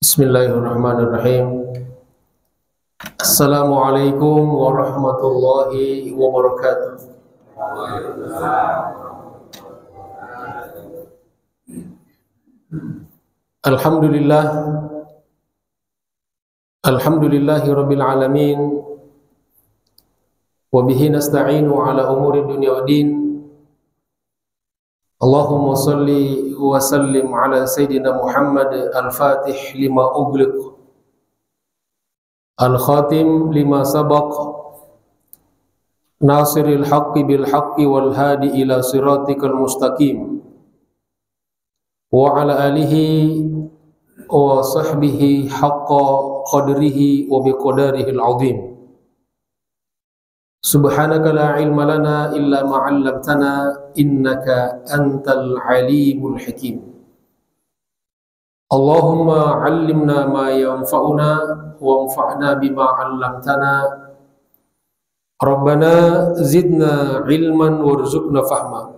Bismillahirrahmanirrahim. Assalamualaikum warahmatullahi wabarakatuh. Alhamdulillah, alhamdulillahi rabbil alamin. Wa bihi nasta'inu ala umuri dunya wa din. Allahumma salli wa sallim ala Sayyidina Muhammad al-Fatih lima ughliq al-khatim lima sabaq nasiril haqqi bil haqqi wal hadi ila siratikal mustaqim wa ala alihi wa sahbihi haqqa qadrihi wa biqadarihi al-azim. Subhanaka la ilma lana illa ma 'allamtana innaka antal alimul hakim. Allahumma 'allimna ma yanfa'una wanfa'na bima 'allamtana. Rabbana zidna ilman warzuqna fahma.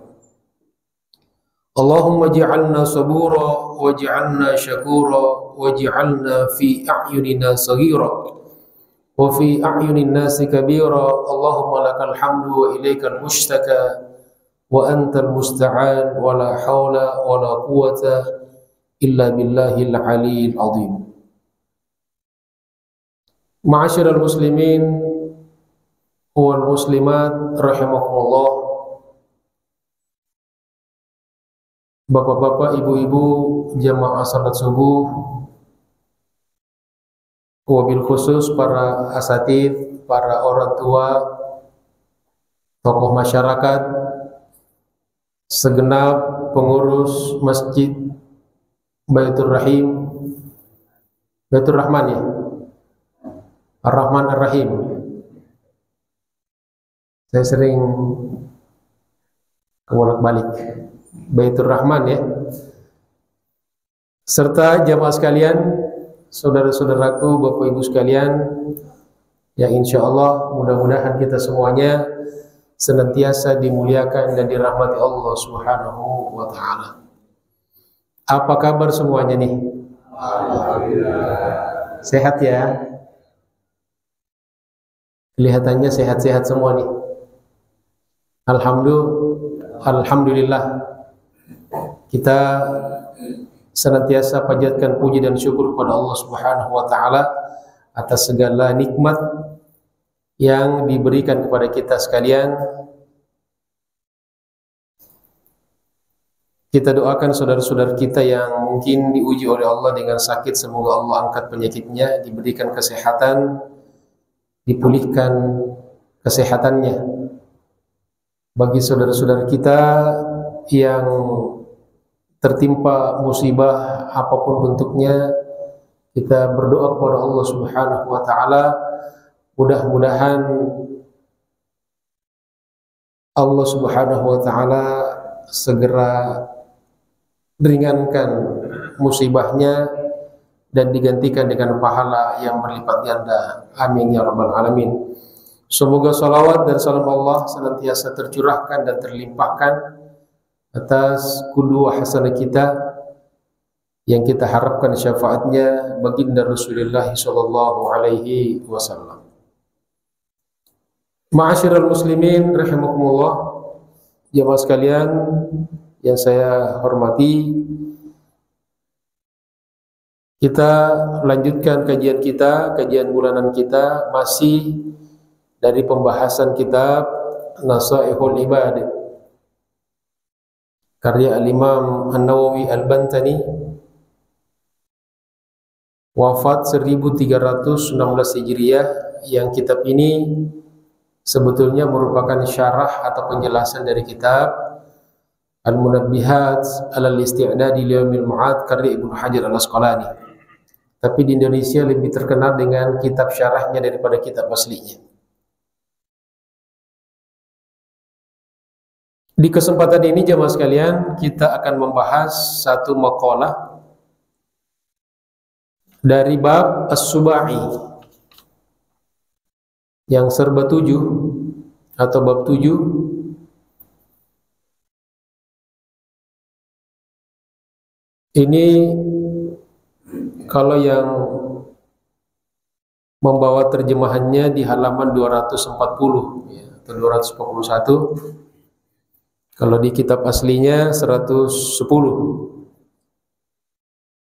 Allahumma ij'alna sabura waj'alna syakura waj'alna fi a'yunina saghira wa fi a'yunin nasi kabira. Allahumma lakal hamdu wa ilaikal mushtaka wa antal musta'an wa la hawla wa la quwwata illa billahil aliyyil azim. Ma'asyiral muslimin wal muslimat rahimakumullah. Bapak-bapak, ibu-ibu, jamaah salat subuh, wabil khusus para asatidz, para orang tua, tokoh masyarakat, segenap pengurus Masjid Baitur Rahim, Baitur Rahman ya, Ar-Rahman Ar-Rahim. Saya sering bolak-balik Baitur Rahman ya, serta jamaah sekalian, saudara-saudaraku, bapak ibu sekalian, yang insya Allah mudah-mudahan kita semuanya senantiasa dimuliakan dan dirahmati Allah Subhanahu wa Ta'ala. Apa kabar semuanya nih? Alhamdulillah. Sehat ya? Kelihatannya sehat-sehat semua nih. Alhamdulillah. Kita senantiasa panjatkan puji dan syukur kepada Allah Subhanahu wa Ta'ala atas segala nikmat yang diberikan kepada kita sekalian. Kita doakan saudara-saudara kita yang mungkin diuji oleh Allah dengan sakit, semoga Allah angkat penyakitnya, diberikan kesehatan, dipulihkan kesehatannya. Bagi saudara-saudara kita yang tertimpa musibah apapun bentuknya, kita berdoa kepada Allah Subhanahu wa Ta'ala, mudah-mudahan Allah Subhanahu wa Ta'ala segera ringankan musibahnya dan digantikan dengan pahala yang berlipat ganda. Amin ya rabbal alamin. Semoga salawat dan salam Allah senantiasa tercurahkan dan terlimpahkan atas qudwah hasanah kita yang kita harapkan syafaatnya baginda Rasulullah sallallahu alaihi wasallam. Ma'asyiral muslimin rahimakumullah, jamaah sekalian yang saya hormati, kita lanjutkan kajian kita, kajian bulanan kita masih dari pembahasan kitab Nasaihul Ibad karya Al-Imam An-Nawawi Al-Bantani, wafat 1316 Hijriah, yang kitab ini sebetulnya merupakan syarah atau penjelasan dari kitab Al-Munabbihat alal Isti'dadi li Yaumil Ma'ad karya Ibnu Hajar Al-Asqalani. Tapi di Indonesia lebih terkenal dengan kitab syarahnya daripada kitab aslinya. Di kesempatan ini jamaah sekalian, kita akan membahas satu maqalah dari bab As-Subai yang serba 7 atau bab 7. Ini Kalau yang membawa terjemahannya di halaman 240 ya, atau 241. Kalau di kitab aslinya 110.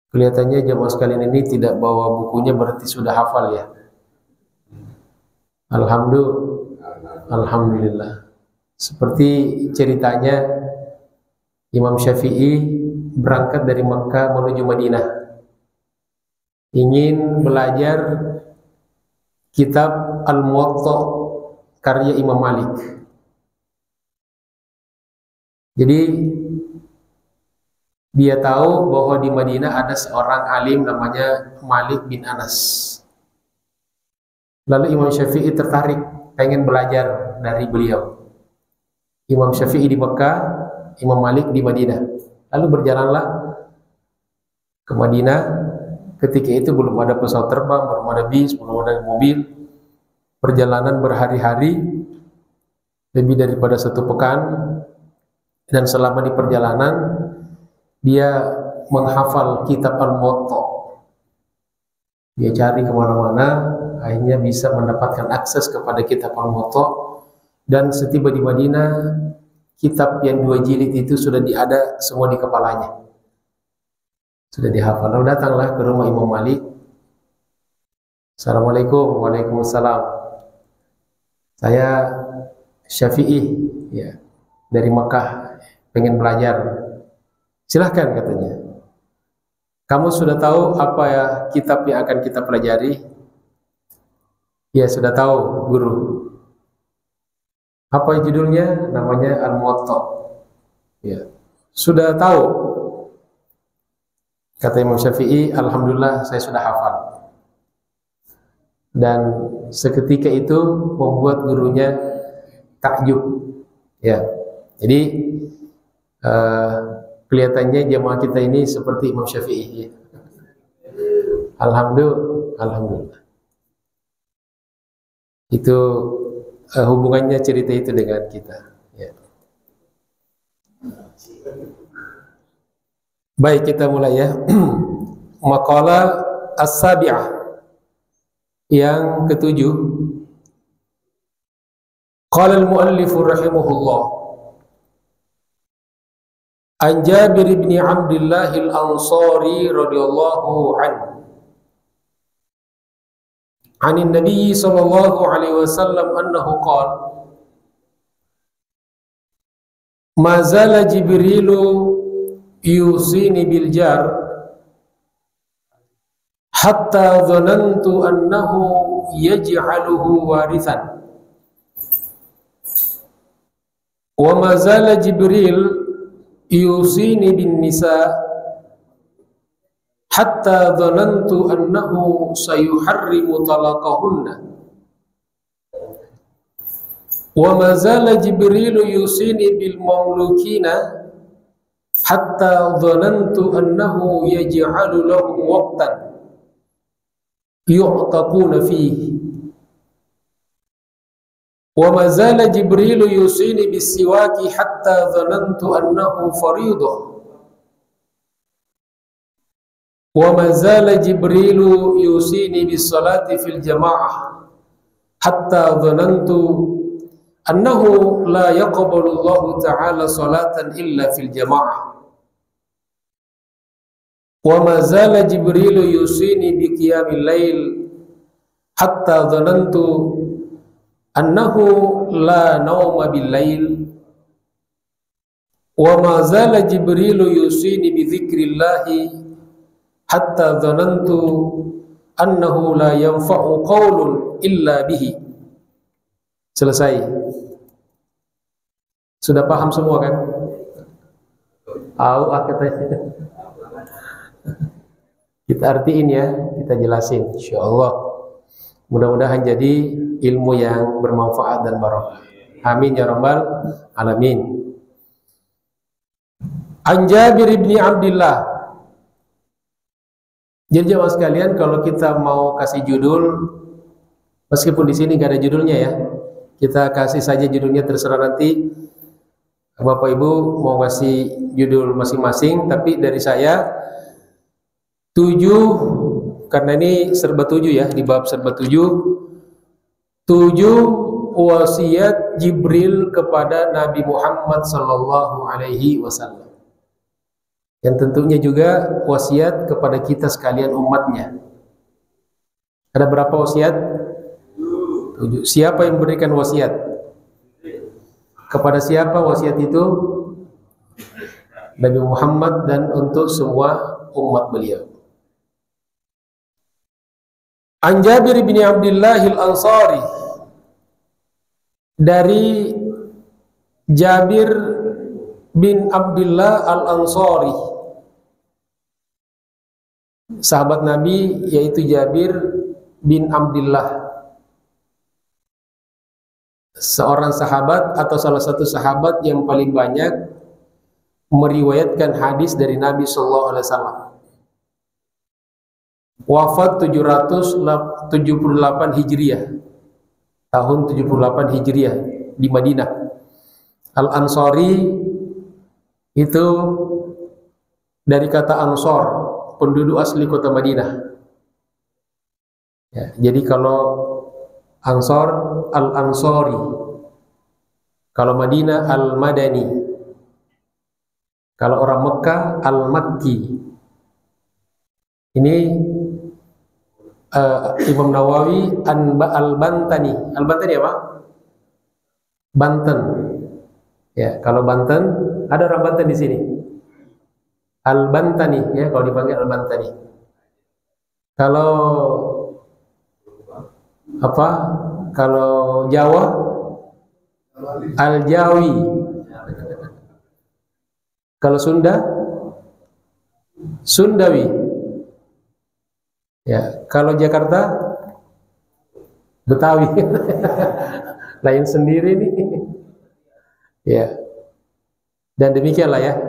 Kelihatannya jamaah sekalian ini tidak bawa bukunya, berarti sudah hafal ya. Alhamdulillah. Seperti ceritanya Imam Syafi'i berangkat dari Makkah menuju Madinah, ingin belajar kitab Al-Muwatta karya Imam Malik. Jadi dia tahu bahwa di Madinah ada seorang alim namanya Malik bin Anas. Lalu Imam Syafi'i tertarik, pengen belajar dari beliau. Imam Syafi'i di Mekah, Imam Malik di Madinah. Lalu berjalanlah ke Madinah. Ketika itu belum ada pesawat terbang, belum ada bis, belum ada mobil. Perjalanan berhari-hari, lebih daripada 1 pekan. Dan selama di perjalanan, dia menghafal kitab Al-Muwatta. Dia cari kemana-mana, akhirnya bisa mendapatkan akses kepada kitab Al-Muwatta. Dan setiba di Madinah, kitab yang 2 jilid itu sudah ada semua di kepalanya, sudah dihafal. Lalu datanglah ke rumah Imam Malik. Assalamualaikum. Waalaikumsalam. Saya Syafi'i ya, dari Makkah, pengen belajar. Silahkan, katanya. Kamu sudah tahu apa ya kitab yang akan kita pelajari? Ya, sudah tahu, guru. Apa judulnya? Namanya Al-Muwatta. Ya, sudah tahu. Kata Imam Syafi'i, alhamdulillah saya sudah hafal. Dan seketika itu membuat gurunya takjub. Ya, jadi kelihatannya jamaah kita ini seperti Imam Syafi'i. Ya. Alhamdulillah. Itu hubungannya cerita itu dengan kita. Ya. Baik, kita mulai ya. Maqalah as-sabi'ah, yang ke-7. Qala al-muallif rahimahullah, an Jabir bin Abdullah al-Ansari radhiyallahu anhu, an Nabi sallallahu alaihi wasallam annahu qala, ma zala Jibrilu yusini bil jar hatta dhanantu annahu yaj'aluhu warithan, wa ma zala Jibril yusini bin nisa hatta dhanantu annahu sayuharrimu talaqahunna, wa ma zala Jibril yusini bil mamlukina hatta dhanantu annahu yaj'alu lahum waqtan yu'taquna fihi, wa ma zala Jibril yusini bis siwaki hatta dhanantu annahu fariidah, wa ma zala Jibril yusini bis salati fil jamaah hatta dhanantu annahu la yaqbalu Allah ta'ala salatan illa fil jamaah, wa ma zala Jibril yusini bi qiyamil lail hatta dhanantu annahu la nauma bil lail, wa ma zala Jibril yusini bi dzikrillah hatta dhanantu annahu la yanfa'u qaulun illa bihi. Selesai. Sudah paham semua kan? Katanya. Kita artiin ya, kita jelasin insyaallah. Mudah-mudahan jadi ilmu yang bermanfaat dan barokah. Amin ya rabbal alamin. An Jabir bin Abdullah. Jadi jemaah sekalian, kalau kita mau kasih judul, meskipun di sini gak ada judulnya ya, kita kasih saja judulnya, terserah nanti Bapak Ibu mau kasih judul masing-masing. Tapi dari saya 7 karena ini serba 7 ya, di bab serba 7 wasiat Jibril kepada Nabi Muhammad sallallahu alaihi wasallam. Yang tentunya juga wasiat kepada kita sekalian umatnya. Ada berapa wasiat? 7. Siapa yang memberikan wasiat? Kepada siapa wasiat itu? Nabi Muhammad dan untuk semua umat beliau. An Jabir bin Abdullah al-Ansari, dari Jabir bin Abdullah al-Ansari, sahabat Nabi, yaitu Jabir bin Abdullah, seorang sahabat atau salah satu sahabat yang paling banyak meriwayatkan hadis dari Nabi sallallahu alaihi wasallam. Wafat 778 Hijriah, tahun 78 Hijriah di Madinah. Al-Ansari itu dari kata Ansor, penduduk asli kota Madinah. Ya, jadi kalau Ansor, Al-Ansari. Kalau Madinah, Al-Madani. Kalau orang Mekah, Al-Makki. Ini Imam Nawawi Al-Bantani. Al-Bantani apa? Banten. Ya, kalau Banten, ada orang Banten di sini. Al-Bantani, ya, kalau dipanggil Al-Bantani. Kalau apa? Kalau Jawa, Al-Jawi. Kalau Sunda, Sundawi. Ya, kalau Jakarta, Betawi. Lain sendiri nih. Ya. Dan demikianlah ya.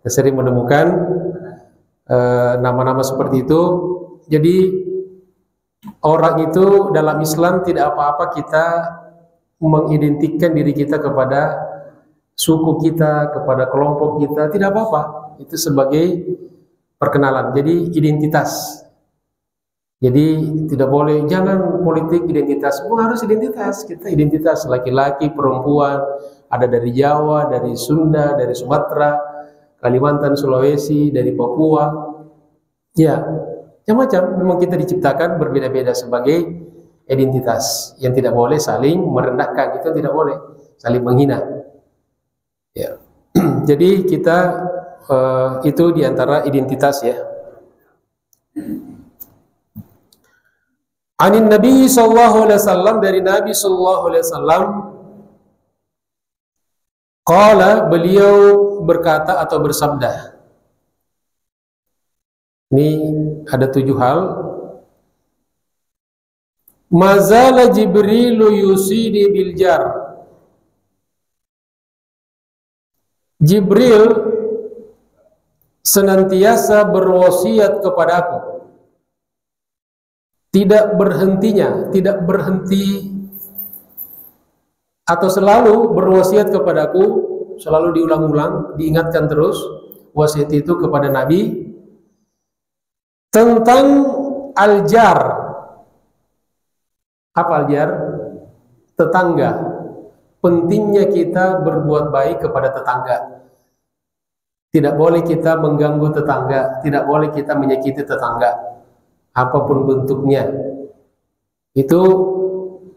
Kita sering menemukan nama-nama seperti itu. Jadi orang itu dalam Islam tidak apa-apa kita mengidentikan diri kita kepada suku kita, kepada kelompok kita, tidak apa-apa. Itu sebagai perkenalan. Jadi identitas. Jadi tidak boleh, jangan politik identitas. Harus identitas. Kita identitas laki-laki, perempuan, ada dari Jawa, dari Sunda, dari Sumatera, Kalimantan, Sulawesi, dari Papua. Ya, macam-macam. Memang kita diciptakan berbeda-beda sebagai identitas. Yang tidak boleh saling merendahkan, itu tidak boleh saling menghina. Ya. Jadi kita itu diantara identitas ya. Anin Nabi sallallahu alaihi wasallam, dari Nabi sallallahu alaihi wasallam, qala, beliau berkata atau bersabda. Ini ada 7 hal. Mazala Jibrilu yusini bil jar. Jibril senantiasa berwasiat kepadaku. Tidak berhentinya, tidak berhenti, atau selalu berwasiat kepadaku, selalu diulang-ulang, diingatkan terus wasiat itu kepada Nabi tentang al-jar. Apa al-jar? Tetangga. Pentingnya kita berbuat baik kepada tetangga. Tidak boleh kita mengganggu tetangga, tidak boleh kita menyakiti tetangga, apapun bentuknya. Itu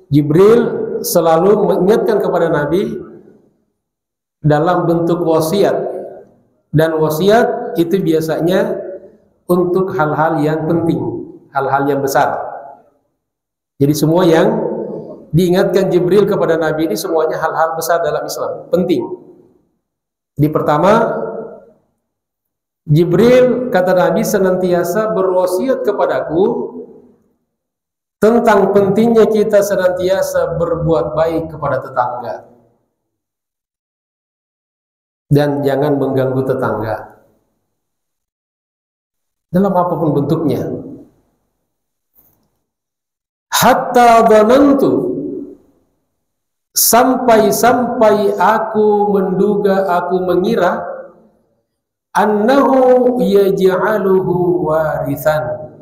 Jibril selalu mengingatkan kepada Nabi dalam bentuk wasiat. Dan wasiat itu biasanya untuk hal-hal yang penting, hal-hal yang besar. Jadi semua yang diingatkan Jibril kepada Nabi ini semuanya hal-hal besar dalam Islam, penting. Di pertama, Jibril, kata Nabi, senantiasa berwasiat kepadaku tentang pentingnya kita senantiasa berbuat baik kepada tetangga dan jangan mengganggu tetangga dalam apapun bentuknya. Hatta dhanantu, sampai aku menduga, aku mengira, annahu yaj'aluhu warithan,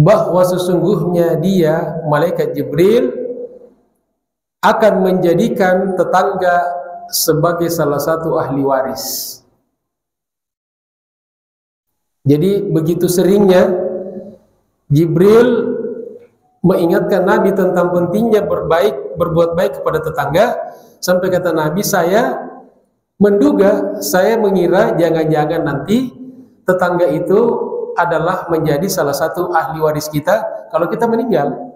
bahwa sesungguhnya dia, malaikat Jibril, akan menjadikan tetangga sebagai salah satu ahli waris. Jadi begitu seringnya Jibril mengingatkan Nabi tentang pentingnya berbuat baik kepada tetangga, sampai kata Nabi, saya mengira jangan-jangan nanti tetangga itu adalah menjadi salah satu ahli waris kita kalau kita meninggal.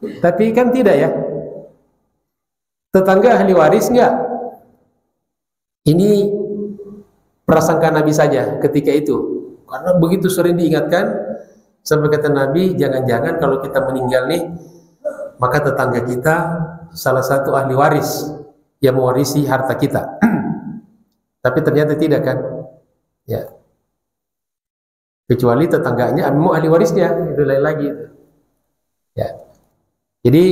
Tapi kan tidak ya. Tetangga ahli waris enggak? Ini prasangka Nabi saja ketika itu. Karena begitu sering diingatkan, sampai kata Nabi, jangan-jangan kalau kita meninggal nih, maka tetangga kita salah satu ahli waris yang mewarisi harta kita. Tapi ternyata tidak kan? Ya. Kecuali tetangganya mau ahli warisnya, itu lain lagi. Ya. Jadi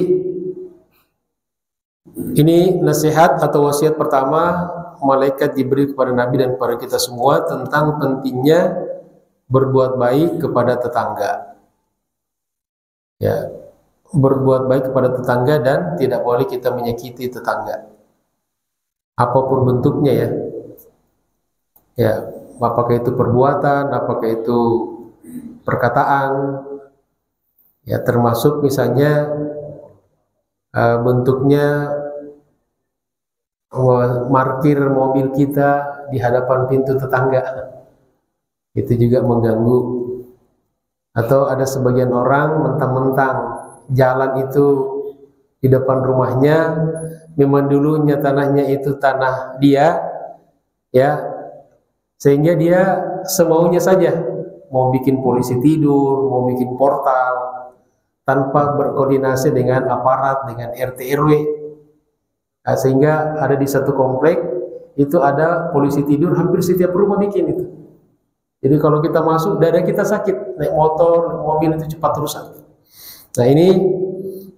ini nasihat atau wasiat pertama malaikat Jibril kepada Nabi dan kepada kita semua tentang pentingnya berbuat baik kepada tetangga. Ya, berbuat baik kepada tetangga dan tidak boleh kita menyakiti tetangga. Apapun bentuknya ya. Ya, apakah itu perbuatan, apakah itu perkataan. Ya, termasuk misalnya bentuknya parkir mobil kita di hadapan pintu tetangga, itu juga mengganggu. Atau ada sebagian orang mentang-mentang jalan itu di depan rumahnya, memang dulunya tanahnya itu tanah dia, ya, sehingga dia semaunya saja mau bikin polisi tidur, mau bikin portal tanpa berkoordinasi dengan aparat, dengan RT RW. Nah, sehingga ada di satu komplek itu ada polisi tidur hampir setiap rumah bikin itu. Jadi kalau kita masuk, dada kita sakit, naik motor, mobil itu cepat rusak. Nah, ini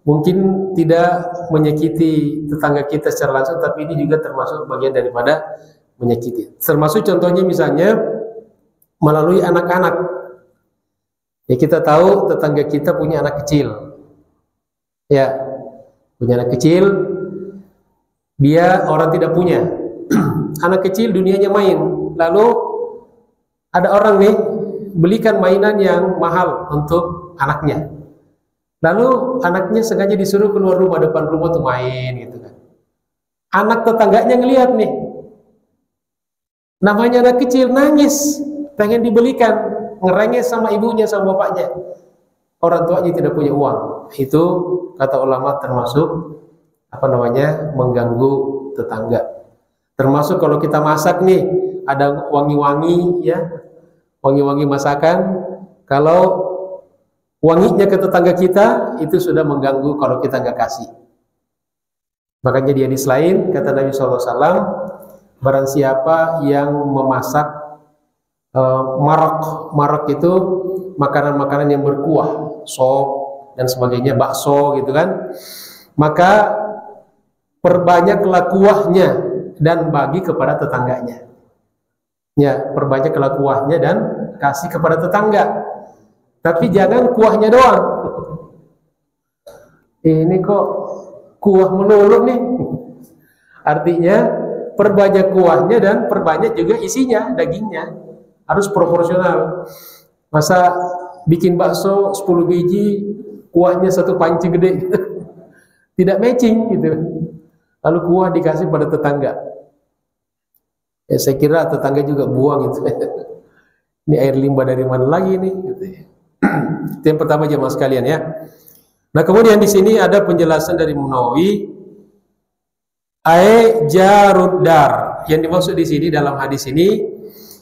mungkin tidak menyakiti tetangga kita secara langsung, tapi ini juga termasuk bagian daripada menyakiti. Termasuk contohnya misalnya melalui anak-anak. Ya, kita tahu tetangga kita punya anak kecil. Ya, punya anak kecil, dia orang tidak punya. Anak kecil dunianya main. Lalu ada orang nih belikan mainan yang mahal untuk anaknya. Lalu anaknya sengaja disuruh keluar rumah, depan rumah tuh main gitu kan. Anak tetangganya ngelihat nih, namanya anak kecil, nangis, pengen dibelikan, ngerengek sama ibunya sama bapaknya. Orang tuanya tidak punya uang. Itu kata ulama termasuk mengganggu tetangga. Termasuk kalau kita masak nih, ada wangi-wangi ya, wangi-wangi masakan, kalau wanginya ke tetangga kita, itu sudah mengganggu kalau kita nggak kasih. Makanya di hadis lain kata Nabi SAW, barang siapa yang memasak marak itu makanan-makanan yang berkuah, sop dan sebagainya, bakso gitu kan, maka perbanyaklah kuahnya dan bagi kepada tetangganya. Ya, perbanyaklah kuahnya dan kasih kepada tetangga. Tapi jangan kuahnya doang. Ini kok kuah melulu nih. Artinya perbanyak kuahnya dan perbanyak juga isinya, dagingnya. Harus proporsional. Masa bikin bakso 10 biji, kuahnya satu panci gede gitu. Tidak matching gitu. Lalu kuah dikasih pada tetangga. Ya, saya kira tetangga juga buang itu. Ini air limbah dari mana lagi nih gitu ya. Itu yang pertama jemaah sekalian ya. Nah, kemudian di sini ada penjelasan dari Munawi, jaruddar. Yang dimaksud di sini dalam hadis ini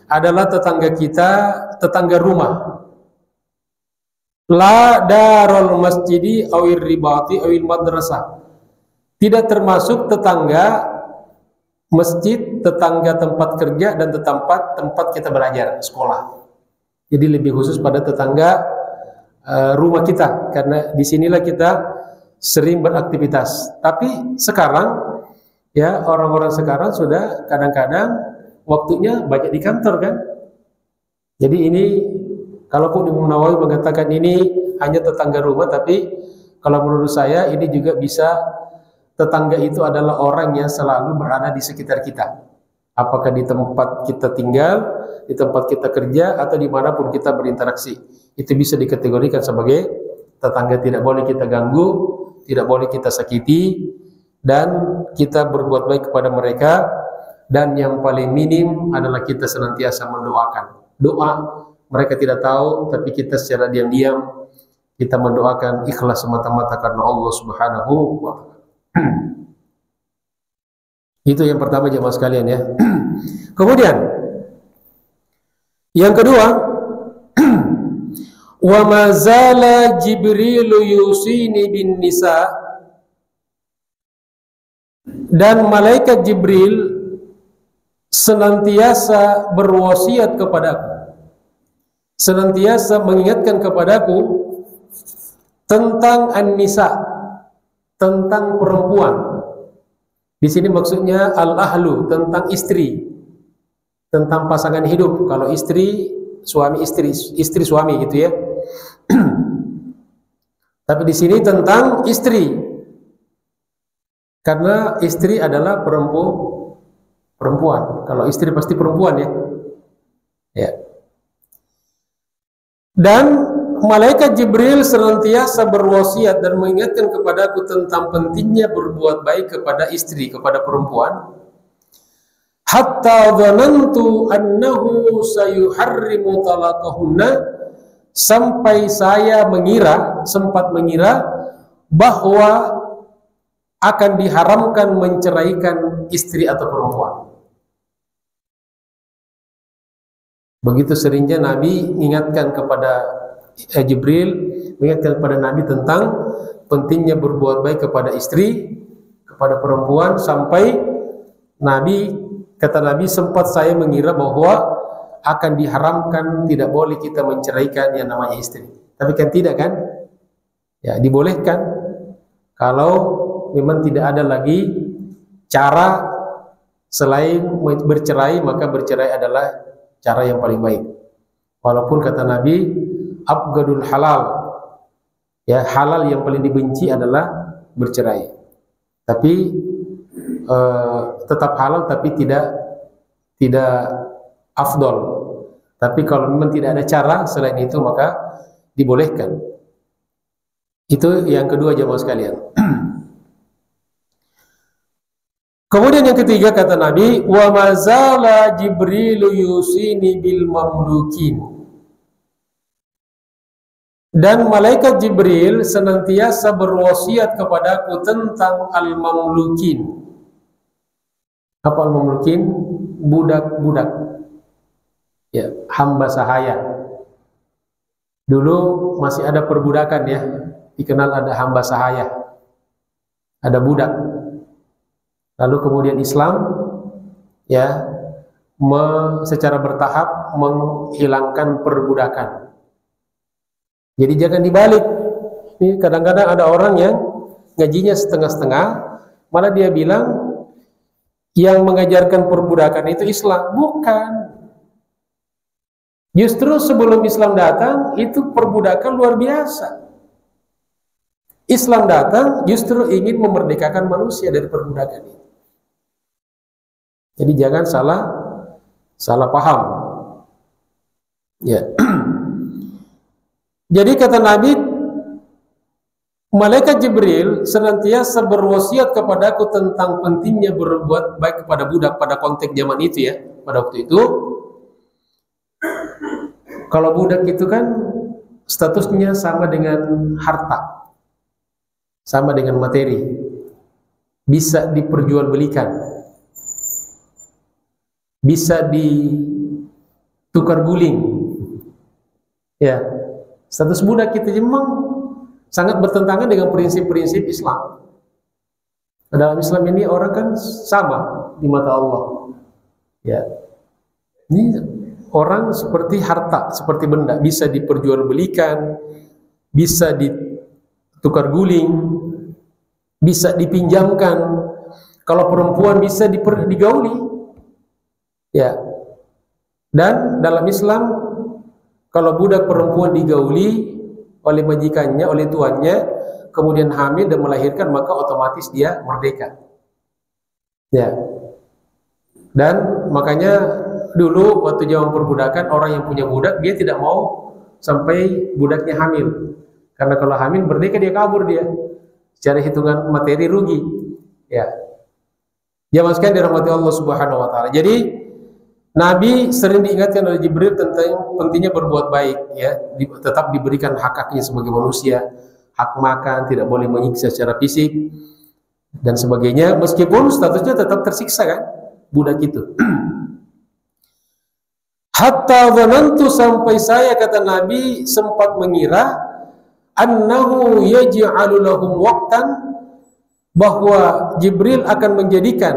adalah tetangga kita, tetangga rumah. La darul masjidi awir ribati awil madrasah. Tidak termasuk tetangga masjid, tetangga tempat kerja dan tempat kita belajar, sekolah. Jadi lebih khusus pada tetangga rumah kita, karena disinilah kita sering beraktivitas. Tapi sekarang ya, orang-orang sekarang sudah kadang-kadang waktunya banyak di kantor kan. Jadi ini Kalaupun Imam Nawawi mengatakan ini hanya tetangga rumah, tapi kalau menurut saya ini juga bisa tetangga itu adalah orang yang selalu berada di sekitar kita. Apakah di tempat kita tinggal, di tempat kita kerja, atau dimanapun kita berinteraksi. Itu bisa dikategorikan sebagai tetangga. Tidak boleh kita ganggu, tidak boleh kita sakiti, dan kita berbuat baik kepada mereka. Dan yang paling minim adalah kita senantiasa mendoakan. Doa mereka tidak tahu, tapi kita secara diam-diam kita mendoakan ikhlas semata-mata karena Allah Subhanahu wa Ta'ala. Itu yang pertama jemaah sekalian ya. Kemudian yang kedua, wa mazala Jibril yusini bin nisa, dan malaikat Jibril senantiasa berwasiat kepadaku, senantiasa mengingatkan kepadaku tentang an-nisa, tentang perempuan. Di sini maksudnya al-ahlu, tentang istri, tentang pasangan hidup. Kalau istri, suami istri, istri suami gitu ya. Tapi di sini tentang istri, karena istri adalah perempuan. Kalau istri pasti perempuan ya. Ya. Dan malaikat Jibril senantiasa berwasiat dan mengingatkan kepadaku tentang pentingnya berbuat baik kepada istri, kepada perempuan. Hatta dhanantu annahu sayuharrimu talaqahunna, sampai saya sempat mengira bahwa akan diharamkan menceraikan istri atau perempuan. Begitu seringnya Nabi mengingatkan kepada Jibril, mengingatkan kepada Nabi tentang pentingnya berbuat baik kepada istri, kepada perempuan, sampai kata Nabi sempat saya mengira bahwa akan diharamkan, tidak boleh kita menceraikan yang namanya istri. Tapi kan tidak kan? Ya, dibolehkan kalau memang tidak ada lagi cara selain bercerai, maka bercerai adalah cara yang paling baik. Walaupun kata Nabi abgadul halal, ya, halal yang paling dibenci adalah bercerai. Tapi tetap halal, tapi tidak afdol. Tapi kalau memang tidak ada cara selain itu, maka dibolehkan. Itu yang kedua jemaah sekalian. Kemudian yang ketiga kata Nabi, wa mazala Jibril yusini bil mamlukin, dan malaikat Jibril senantiasa berwasiat kepadaku tentang al-mamlukin. Apa al-mamlukin? Budak-budak, ya, hamba sahaya. Dulu masih ada perbudakan ya, dikenal ada hamba sahaya, ada budak. Lalu kemudian Islam ya secara bertahap menghilangkan perbudakan. Jadi jangan dibalik. Ini kadang-kadang ada orang yang ngajinya setengah-setengah, malah dia bilang yang mengajarkan perbudakan itu Islam. Bukan. Justru sebelum Islam datang itu perbudakan luar biasa. Islam datang justru ingin memerdekakan manusia dari perbudakan ini. Jadi jangan salah paham. Ya. Jadi kata Nabi, malaikat Jibril senantiasa berwasiat kepadaku tentang pentingnya berbuat baik kepada budak pada konteks zaman itu ya. Pada waktu itu, kalau budak itu kan statusnya sama dengan harta, sama dengan materi, bisa diperjualbelikan, bisa ditukar guling. Ya, status budak kita memang sangat bertentangan dengan prinsip-prinsip Islam. Dalam Islam ini orang kan sama di mata Allah. Ya, ini orang seperti harta, seperti benda, bisa diperjualbelikan, bisa ditukar guling, bisa dipinjamkan. Kalau perempuan bisa digauli. Ya. Dan dalam Islam Kalau budak perempuan digauli oleh majikannya, oleh tuannya, kemudian hamil dan melahirkan, maka otomatis dia merdeka. Ya. Dan makanya dulu waktu zaman perbudakan, orang yang punya budak dia tidak mau sampai budaknya hamil. Karena kalau hamil merdeka dia kabur dia. Secara hitungan materi rugi. Ya. Jamaah sekalian dirahmati Allah Subhanahu wa taala. Jadi Nabi sering diingatkan oleh Jibril tentang pentingnya berbuat baik, ya, tetap diberikan hak-haknya sebagai manusia, hak makan, tidak boleh menyiksa secara fisik dan sebagainya, meskipun statusnya tetap tersiksa kan, budak itu. Hatta dhanantu, sampai saya, kata Nabi, sempat mengira annahu yaj'alu lahum waqtan, bahwa Jibril akan menjadikan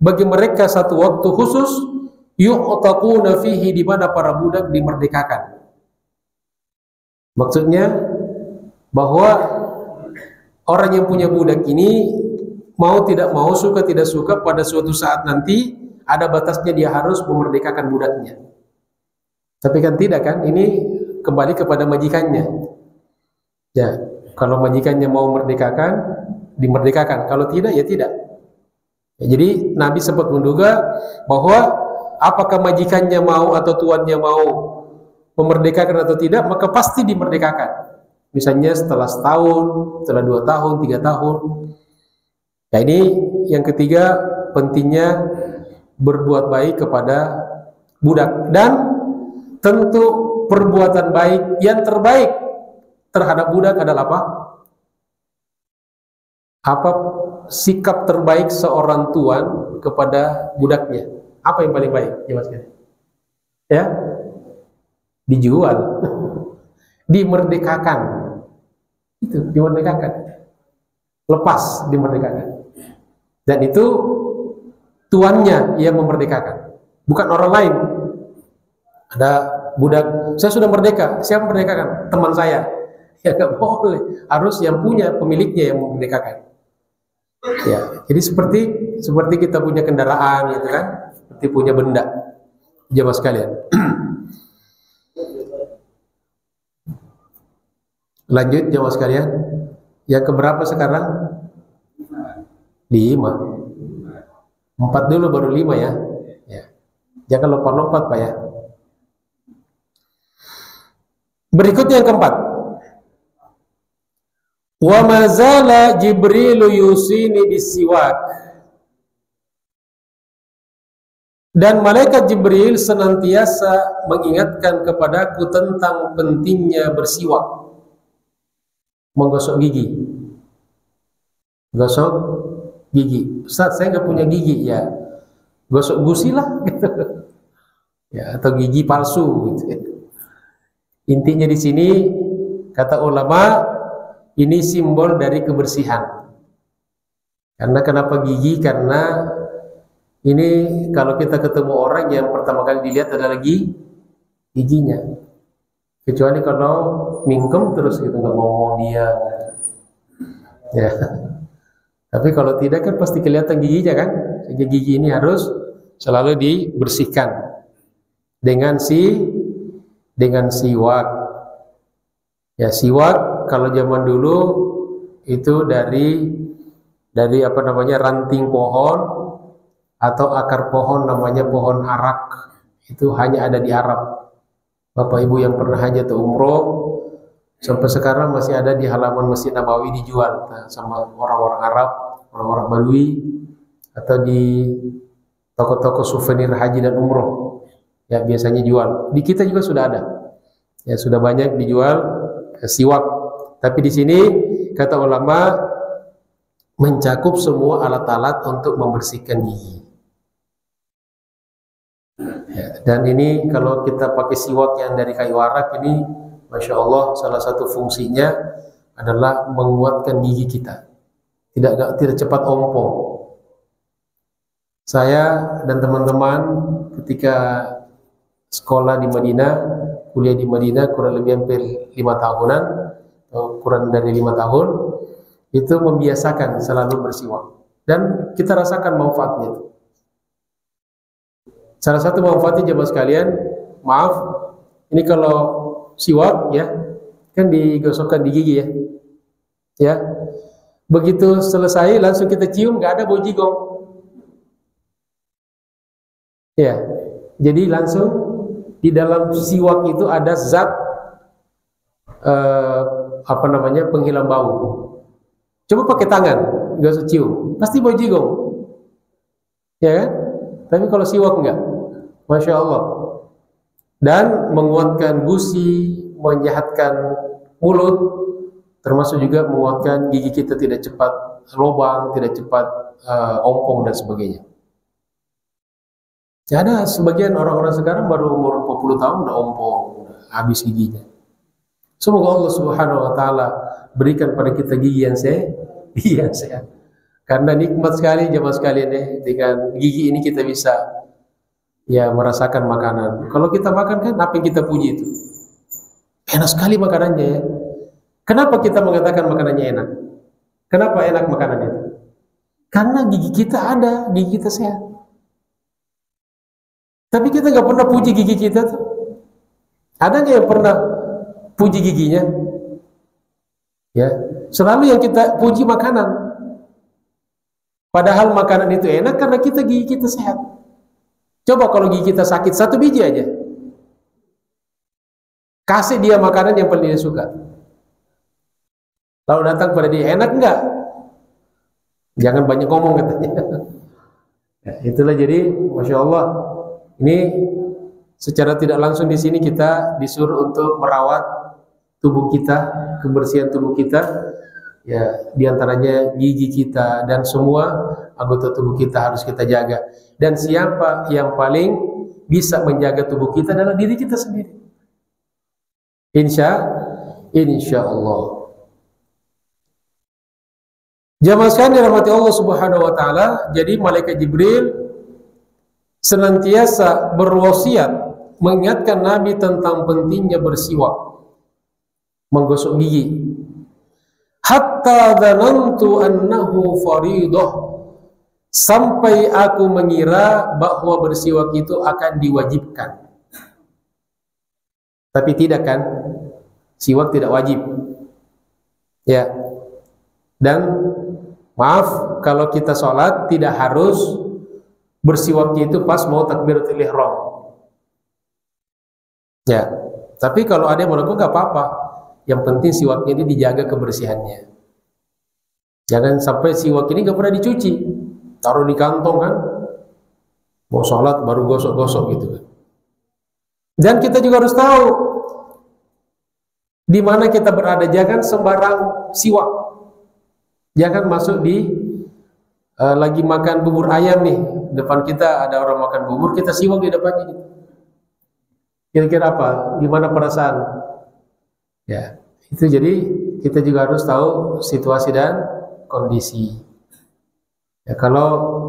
bagi mereka satu waktu khusus yu'taquna fihi, di mana para budak dimerdekakan. Maksudnya bahwa orang yang punya budak ini mau tidak mau, suka tidak suka, pada suatu saat nanti ada batasnya dia harus memerdekakan budaknya. Tapi kan tidak kan, ini kembali kepada majikannya. Ya, kalau majikannya mau merdekakan, dimerdekakan. Kalau tidak, ya tidak. Ya, jadi Nabi sempat menduga bahwa apakah majikannya mau atau tuannya mau memerdekakan atau tidak, maka pasti dimerdekakan. Misalnya setelah setahun, setelah 2 tahun, 3 tahun. Nah, ini yang ketiga, pentingnya berbuat baik kepada budak. Dan tentu perbuatan baik yang terbaik terhadap budak adalah apa? Apa sikap terbaik seorang tuan kepada budaknya? Apa yang paling baik? Ya, dijual, dimerdekakan, itu dimerdekakan, lepas, dimerdekakan. Dan itu tuannya yang memerdekakan, bukan orang lain. Ada budak, saya sudah merdeka, siapa merdekakan? Teman saya. Ya nggak boleh, harus yang punya, pemiliknya yang memerdekakan. Ya, jadi seperti kita punya kendaraan, gitu kan, seperti punya benda. Jamaah sekalian. Lanjut jamaah sekalian. Yang keberapa sekarang? 5. 4 dulu baru 5 ya. Ya. Jangan lompat-lompat Pak ya. Berikutnya yang keempat. Wa mazala Jibrilu yusini bisiwak. Dan malaikat Jibril senantiasa mengingatkan kepadaku tentang pentingnya bersiwak, menggosok gigi. Gosok gigi. Ustaz, saya nggak punya gigi, ya gosok gusi lah gitu. Ya, atau gigi palsu gitu. Intinya di sini kata ulama, ini simbol dari kebersihan. Karena kenapa gigi? Karena ini kalau kita ketemu orang, yang pertama kali dilihat adalah giginya. Kecuali kalau mingkem terus gitu, nggak mau dia. Ya. Tapi kalau tidak kan pasti kelihatan giginya kan. Sehingga gigi ini harus selalu dibersihkan dengan siwak. Ya, siwak kalau zaman dulu itu dari apa namanya, ranting pohon atau akar pohon, namanya pohon arak. Itu hanya ada di Arab. Bapak Ibu yang pernah haji atau umroh, sampai sekarang masih ada di halaman Masjid Nabawi, dijual sama orang-orang Arab, orang-orang Badui, atau di toko-toko souvenir haji dan umroh. Ya, biasanya jual. Di kita juga sudah ada. Ya, sudah banyak dijual siwak. Tapi di sini kata ulama mencakup semua alat-alat untuk membersihkan gigi. Ya, dan ini kalau kita pakai siwak yang dari kayu arak ini, Masya Allah, salah satu fungsinya adalah menguatkan gigi kita, tidak cepat ompong. Saya dan teman-teman ketika sekolah di Madinah, kuliah di Madinah kurang lebih hampir 5 tahunan, atau kurang dari 5 tahun, itu membiasakan selalu bersiwak, dan kita rasakan manfaatnya itu. Salah satu manfaatnya jemaah sekalian, maaf, Ini kalau siwak ya, kan digosokkan di gigi ya. Ya. Begitu selesai langsung kita cium, nggak ada bau jigong. Ya. Jadi langsung di dalam siwak itu ada zat penghilang bau. Coba pakai tangan, nggak usah cium, pasti bau jigong. Ya kan? Tapi kalau siwak enggak. Masya Allah. Dan menguatkan gusi, menyehatkan mulut, termasuk juga menguatkan gigi kita tidak cepat lubang, tidak cepat ompong dan sebagainya. Ya, ada sebagian orang-orang sekarang baru umur 40 tahun udah ompong, udah habis giginya. Semoga Allah Subhanahu wa taala berikan pada kita gigi yang sehat. Karena nikmat sekali jemaah sekalian ya, dengan gigi ini kita bisa ya merasakan makanan. Kalau kita makan kan apa yang kita puji itu? Enak sekali makanannya ya. Kenapa kita mengatakan makanannya enak? Kenapa enak makanannya itu? Karena gigi kita ada, gigi kita sehat. Tapi kita nggak pernah puji gigi kita tuh. Ada nggak yang pernah puji giginya? Ya, selalu yang kita puji makanan. Padahal makanan itu enak karena gigi kita sehat. Coba kalau gigi kita sakit, satu biji aja, kasih dia makanan yang paling dia suka. Lalu datang pada dia, enak enggak? Jangan banyak ngomong katanya. Ya, itulah jadi, Masya Allah, ini secara tidak langsung di sini kita disuruh untuk merawat tubuh kita, kebersihan tubuh kita, ya diantaranya gigi kita dan semua anggota tubuh kita harus kita jaga. Dan siapa yang paling bisa menjaga tubuh kita adalah diri kita sendiri. Insya Allah. Jamaah sekalian dirahmati Allah Subhanahu wa taala, jadi malaikat Jibril senantiasa berwasiat mengingatkan Nabi tentang pentingnya bersiwak, menggosok gigi. Hatta dhanantu annahu faridah, sampai aku mengira bahwa bersiwak itu akan diwajibkan. Tapi tidak kan? Siwak tidak wajib. Ya. Dan maaf, kalau kita sholat tidak harus bersiwaknya itu pas mau takbiratul ihram. Ya. Tapi kalau ada yang melakukan nggak apa-apa. Yang penting siwaknya ini dijaga kebersihannya. Jangan sampai siwak ini nggak pernah dicuci, taruh di kantong kan, mau sholat baru gosok-gosok gitu kan. Dan kita juga harus tahu di mana kita berada. Jangan sembarang siwak. Jangan masuk di lagi makan bubur ayam nih, depan kita ada orang makan bubur, kita siwak di depannya gitu. Kira-kira apa? Gimana perasaan? Ya, itu jadi kita juga harus tahu situasi dan kondisi. Ya, kalau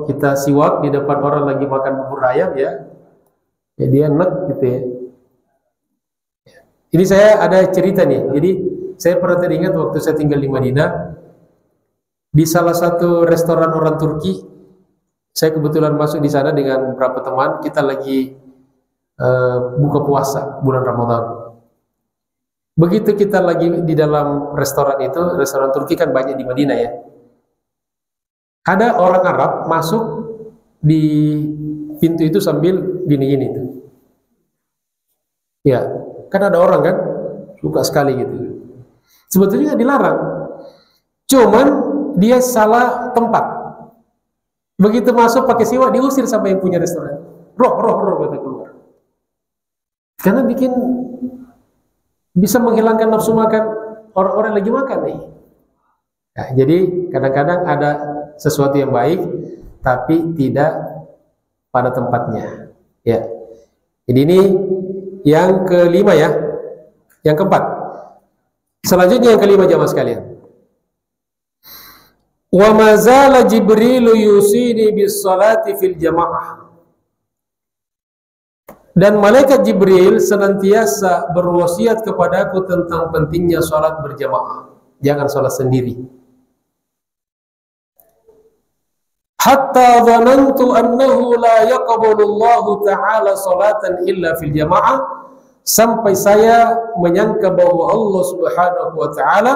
kita siwak di depan orang lagi makan bubur ayam ya dia enak gitu ya. Ini saya ada cerita nih. Jadi saya pernah teringat waktu saya tinggal di Madinah, di salah satu restoran orang Turki, saya kebetulan masuk di sana dengan beberapa teman. Kita lagi buka puasa bulan Ramadan. Begitu kita lagi di dalam restoran itu, restoran Turki kan banyak di Madinah ya. Ada orang Arab masuk di pintu itu sambil gini-gini tuh. Ya, kan ada orang kan suka sekali gitu. Sebetulnya dilarang. Cuman dia salah tempat. Begitu masuk pakai siwak diusir sama yang punya restoran. Roh kata keluar. Karena bisa menghilangkan nafsu makan orang-orang lagi makan nih. Nah, jadi kadang-kadang ada sesuatu yang baik tapi tidak pada tempatnya. Ya. Jadi ini yang kelima ya. Yang keempat. Selanjutnya yang kelima jamaah sekalian. Wa mazala Jibril yusini bis salati fil jamaah. Dan malaikat Jibril senantiasa berwasiat kepadaku tentang pentingnya salat berjamaah. Jangan salat sendiri. Hatta dhanantu annahu la yaqbalu Allah ta'ala salatan illa fil jamaah sampai saya menyangka bahwa Allah Subhanahu wa taala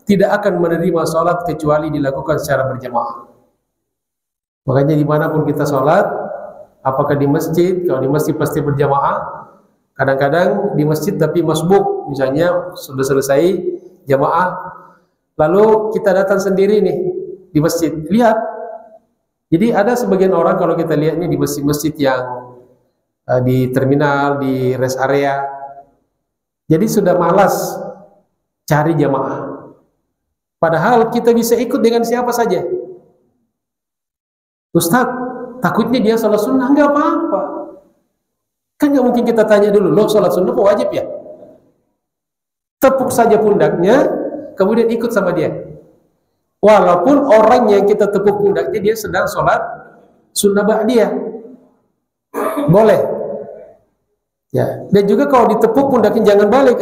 tidak akan menerima salat kecuali dilakukan secara berjamaah. Makanya dimanapun kita salat, apakah di masjid, kalau di masjid pasti berjamaah. Kadang-kadang di masjid tapi masbuk, misalnya sudah selesai jamaah, lalu kita datang sendiri nih di masjid. Lihat, jadi ada sebagian orang kalau kita lihatnya di masjid-masjid yang di terminal, di rest area, jadi sudah malas cari jamaah. Padahal kita bisa ikut dengan siapa saja. Ustaz, takutnya dia salat sunnah. Enggak apa-apa. Kan nggak mungkin kita tanya dulu, lo salat sunnah kok wajib ya? Tepuk saja pundaknya, kemudian ikut sama dia. Walaupun orang yang kita tepuk pundaknya dia sedang salat sunnah ba'diyah, boleh. Ya. Dan juga kalau ditepuk pundaknya jangan balik.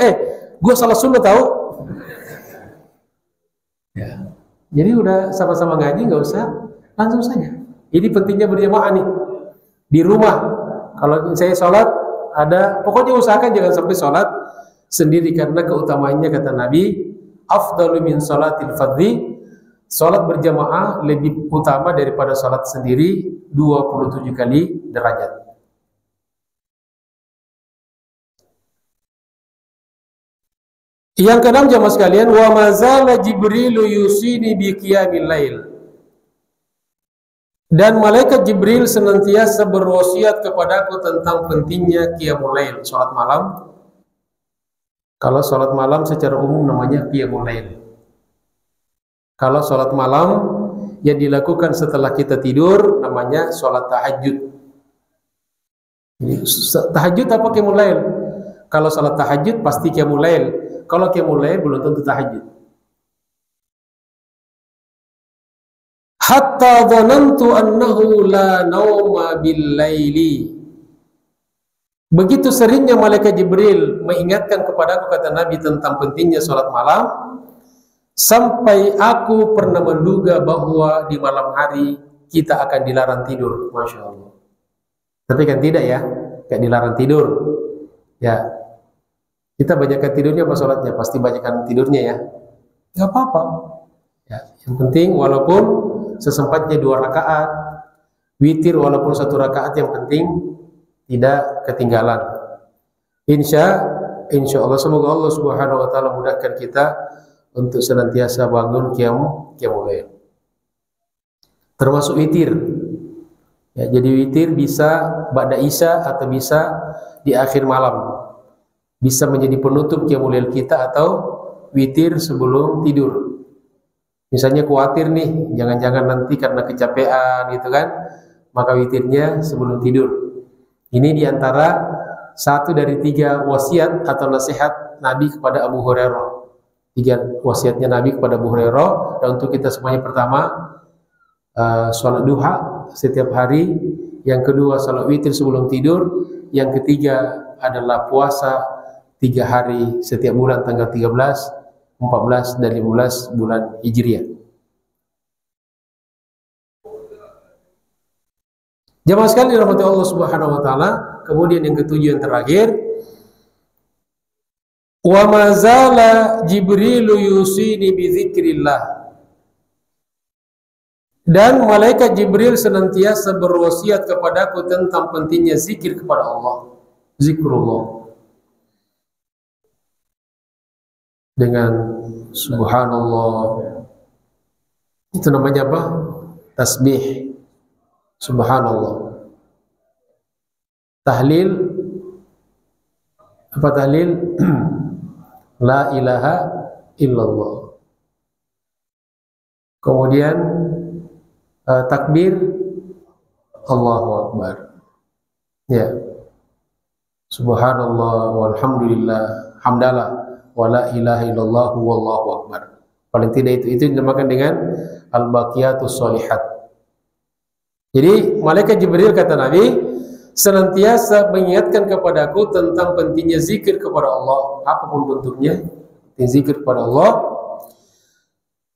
Gue salat sunnah tahu. Ya. Jadi udah sama-sama ngaji, nggak usah langsung saja. Ini pentingnya berjamaah nih di rumah. Kalau saya sholat, pokoknya usahakan jangan sampai sholat sendiri, karena keutamaannya kata Nabi, afdalu min sholatil fardhi, sholat berjamaah lebih utama daripada sholat sendiri 27 kali derajat. Yang keenam jamaah sekalian, wa mazala Jibrilu yusini bi qiyamil lail. Dan malaikat Jibril senantiasa berwasiat kepadaku tentang pentingnya qiyamul lail, salat malam. Kalau salat malam secara umum namanya qiyamul lail. Kalau salat malam yang dilakukan setelah kita tidur namanya salat tahajud. Tahajud apa qiyamul lail? Kalau salat tahajud pasti qiyamul lail. Kalau qiyamul lail belum tentu tahajud. Hatta dhanantu annahu la nauma bil laili. Begitu seringnya malaikat Jibril mengingatkan kepadaku, kata Nabi, tentang pentingnya salat malam, sampai aku pernah menduga bahwa di malam hari kita akan dilarang tidur. Masya Allah. Tapi kan tidak ya, kayak dilarang tidur. Ya, kita banyakkan tidurnya apa salatnya? Pasti banyakkan tidurnya ya. Gak apa-apa. Ya, yang penting walaupun sesempatnya 2 rakaat, witir walaupun 1 rakaat, yang penting tidak ketinggalan. Insya Allah, semoga Allah Subhanahu wa taala mudahkan kita untuk senantiasa bangun qiyamul lail. Termasuk witir. Ya, jadi witir bisa ba'da isya atau bisa di akhir malam. Bisa menjadi penutup qiyamul lail kita atau witir sebelum tidur. Misalnya khawatir nih, jangan-jangan nanti karena kecapean gitu kan, maka witirnya sebelum tidur. Ini diantara 1 dari 3 wasiat atau nasihat Nabi kepada Abu Hurairah. 3 wasiatnya Nabi kepada Abu Hurairah. Dan untuk kita semuanya, pertama, sholat duha setiap hari. Yang kedua, sholat witir sebelum tidur. Yang ketiga adalah puasa 3 hari setiap bulan, tanggal 13, 14 dan 15 bulan Hijriah. Jamaah sekalian dirahmati Allah Subhanahu wa taala. Kemudian yang ketujuh, yang terakhir, wa mazala Jibrilu yusini bi dzikrillah. Dan malaikat Jibril senantiasa berwasiat kepadaku tentang pentingnya zikir kepada Allah. Zikrullah. Dengan subhanallah, itu namanya apa? Tasbih. Subhanallah. Tahlil, apa tahlil? La ilaha illallah. Kemudian takbir, Allahu Akbar. Ya. Subhanallah walhamdulillah, hamdalah, wala ilaha illallah wallahu akbar. Paling tidak itu dinamakan dengan al-baqiyatus sholihat. Jadi malaikat Jibril, kata Nabi, senantiasa mengingatkan kepadaku tentang pentingnya zikir kepada Allah, apapun bentuknya, zikir kepada Allah.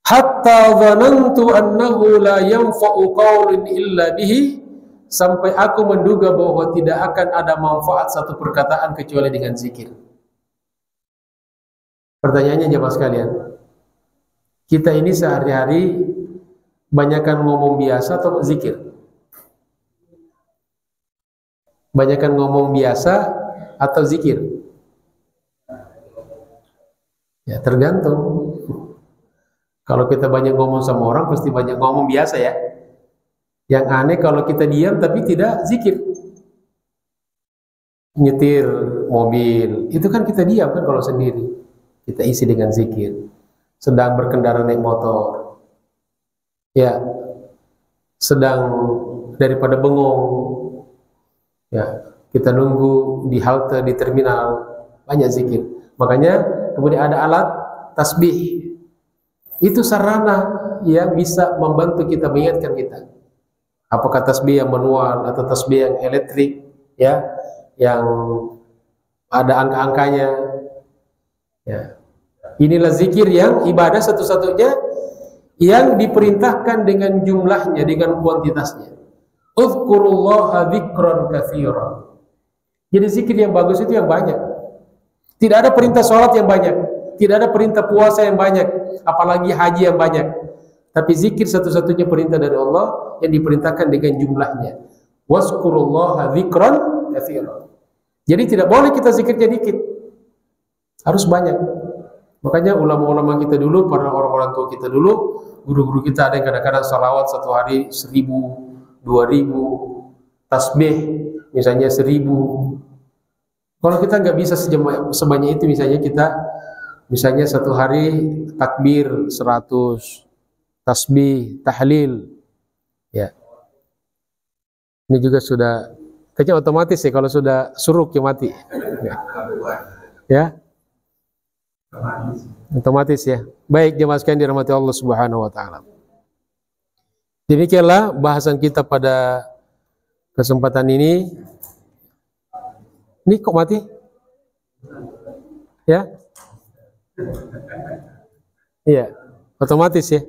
Hatta dhanantu annahu la yanfa'u qawlun illa bihi, sampai aku menduga bahwa tidak akan ada manfaat satu perkataan kecuali dengan zikir. Pertanyaannya jemaah sekalian, kita ini sehari-hari banyakkan ngomong biasa atau zikir? Banyakkan ngomong biasa atau zikir? Ya tergantung. Kalau kita banyak ngomong sama orang pasti banyak ngomong biasa ya. Yang aneh kalau kita diam tapi tidak zikir. Nyetir mobil, itu kan kita diam kan kalau sendiri. Kita isi dengan zikir. Sedang berkendara naik motor. Ya. Sedang daripada bengong. Ya, kita nunggu di halte di terminal, banyak zikir. Makanya kemudian ada alat tasbih. Itu sarana yang bisa membantu kita mengingatkan kita. Apakah tasbih yang manual atau tasbih yang elektrik, ya, yang ada angka-angkanya. Ya. Inilah zikir yang ibadah satu-satunya yang diperintahkan dengan jumlahnya, dengan kuantitasnya. Uzkurullaha dzikran katsiran. Jadi zikir yang bagus itu yang banyak. Tidak ada perintah sholat yang banyak, tidak ada perintah puasa yang banyak, apalagi haji yang banyak. Tapi zikir satu-satunya perintah dari Allah yang diperintahkan dengan jumlahnya. Wazkurullaha dzikran katsiran. Jadi tidak boleh kita zikirnya dikit, harus banyak. Makanya ulama-ulama kita dulu, para orang-orang tua kita dulu, guru-guru kita ada yang kadang-kadang salawat satu hari 1000, 2000, tasbih misalnya 1000. Kalau kita nggak bisa sebanyak itu, misalnya satu hari takbir 100, tasbih, tahlil, ya. Ini juga sudah, kayaknya otomatis ya kalau sudah suruk ya mati, ya. Otomatis ya. Baik jemaah sekalian dirahmati Allah Subhanahu wa taala. Demikianlah bahasan kita pada kesempatan ini. Ini kok mati? Ya? Iya, otomatis ya.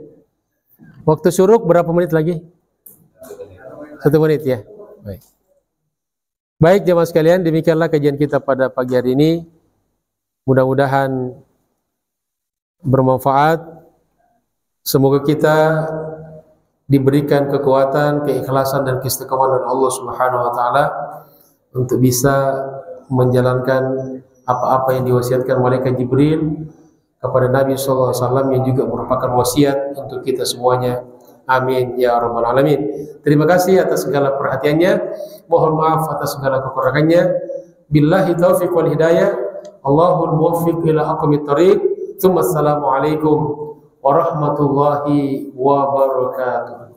Waktu syuruk berapa menit lagi? 1 menit ya. Baik. Baik jemaah sekalian, demikianlah kajian kita pada pagi hari ini. Mudah-mudahan bermanfaat. Semoga kita diberikan kekuatan, keikhlasan dan keistiqomahan dari Allah Subhanahu wa taala untuk bisa menjalankan apa-apa yang diwasiatkan malaikat Jibril kepada Nabi sallallahu alaihi wasallam yang juga merupakan wasiat untuk kita semuanya. Amin ya rabbal alamin. Terima kasih atas segala perhatiannya. Mohon maaf atas segala kekurangannya. Billahi taufiq wal hidayah. Allahul muwaffiq ila aqwamit thariq. Assalamualaikum warahmatullahi wabarakatuh.